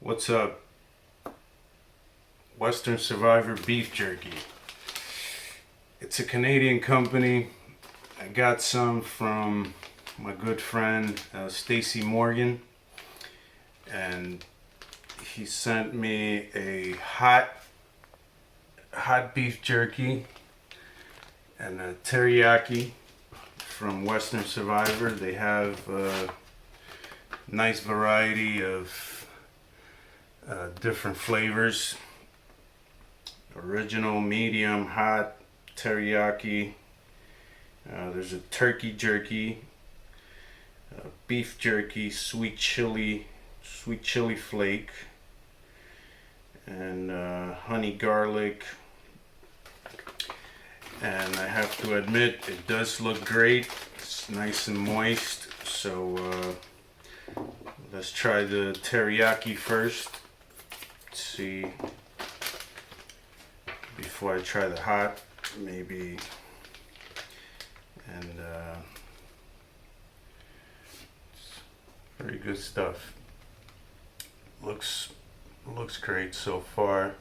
What's up? Western Survivor beef jerky. It's a Canadian company. I got some from my good friend Stacy Morgan, and he sent me a hot beef jerky and a teriyaki from Western Survivor. They have a nice variety of different flavors: original, medium, hot, teriyaki. There's a turkey jerky, beef jerky, sweet chili flake, and honey garlic. And I have to admit, it does look great. It's nice and moist. So let's try the teriyaki first. Let's see, before I try the hot, maybe. And very good stuff. Looks great so far.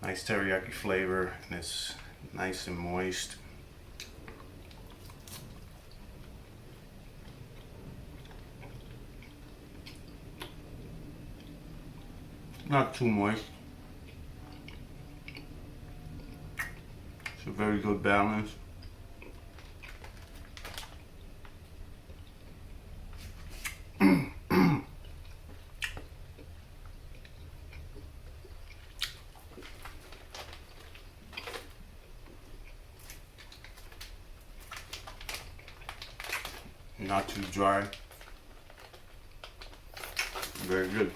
Nice teriyaki flavor, and it's nice and moist. Not too moist. It's a very good balance. Not too dry. Very good.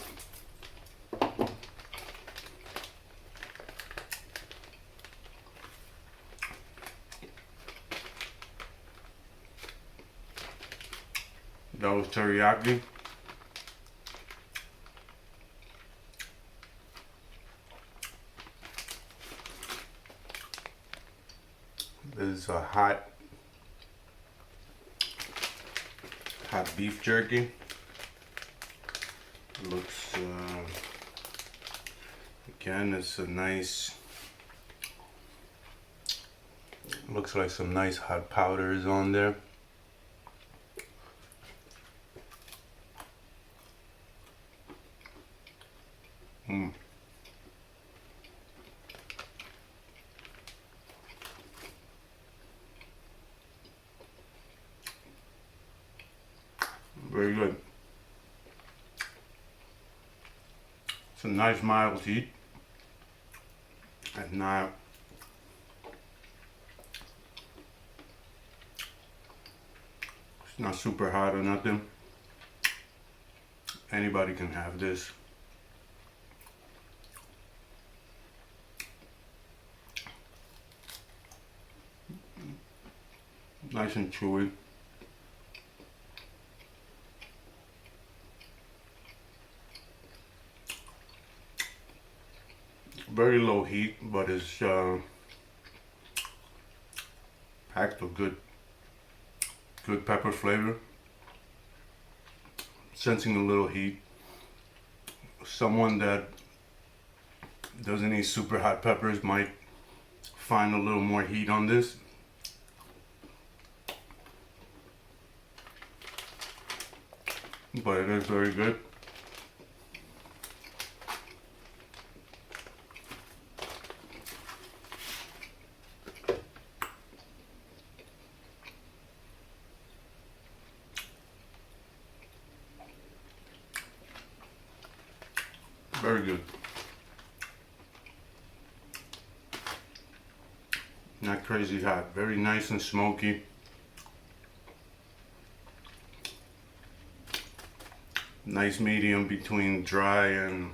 That was teriyaki. This is a hot beef jerky. Looks again, it's a nice. Looks like some nice hot powders on there. Very good. It's a nice mild heat, and it's not super hot or nothing. Anybody can have this. Nice and chewy. Very low heat, but it's packed with good pepper flavor. Sensing a little heat. Someone that doesn't eat super hot peppers might find a little more heat on this. But it is very good. Very good. Not crazy hot. Very nice and smoky. Nice medium between dry and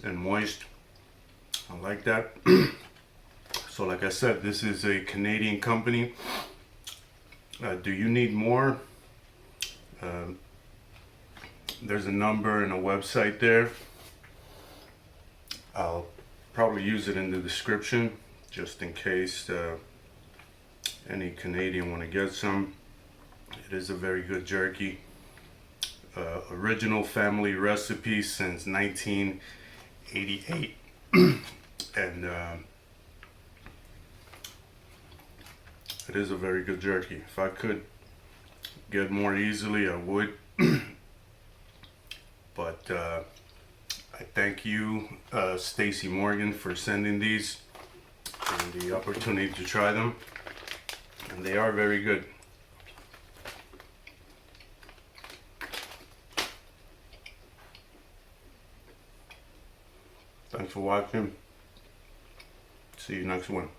moist. I like that. So like I said, this is a Canadian company. Do you need more? There's a number and a website there. I'll probably use it in the description just in case any Canadian want to get some. It is a very good jerky. original family recipe since 1988. And it is a very good jerky. If I could get more easily, I would. But I thank you, Stacy Morgan, for sending these and the opportunity to try them. And they are very good. Thanks for watching. See you next one.